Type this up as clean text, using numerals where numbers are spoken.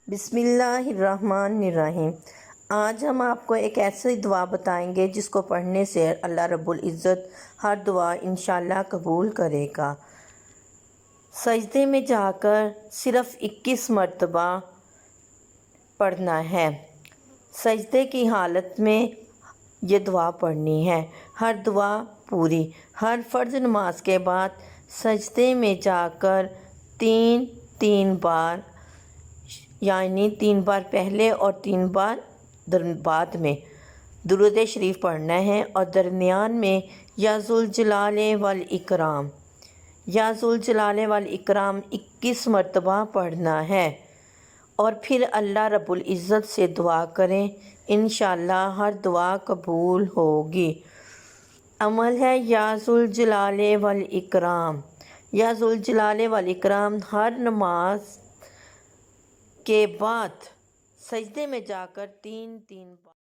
بسم اللہ الرحمن الرحیم۔ آج ہم آپ کو ایک ایسی دعا بتائیں گے جس کو پڑھنے سے اللہ رب العزت ہر دعا انشاءاللہ قبول کرے گا۔ سجدے میں جا کر صرف 21 مرتبہ پڑھنا ہے۔ سجدے کی حالت میں یہ دعا پڑھنی ہے، ہر دعا پوری۔ ہر فرض نماز کے بعد سجدے میں جا کر تین بار، یعنی 3 بار پہلے اور 3 بار بعد میں درود شریف پڑھنا ہے، اور درمیان میں یا ذوالجلال والاکرام، یا ذوالجلال والاکرام 21 مرتبہ پڑھنا ہے، اور پھر اللہ رب العزت سے دعا کریں، انشاءاللہ ہر دعا قبول ہوگی۔ عمل ہے یا ذوالجلال والاکرام۔ یا ذوالجلال والاکرام ہر نماز کے بعد سجدے میں جا کر تین بار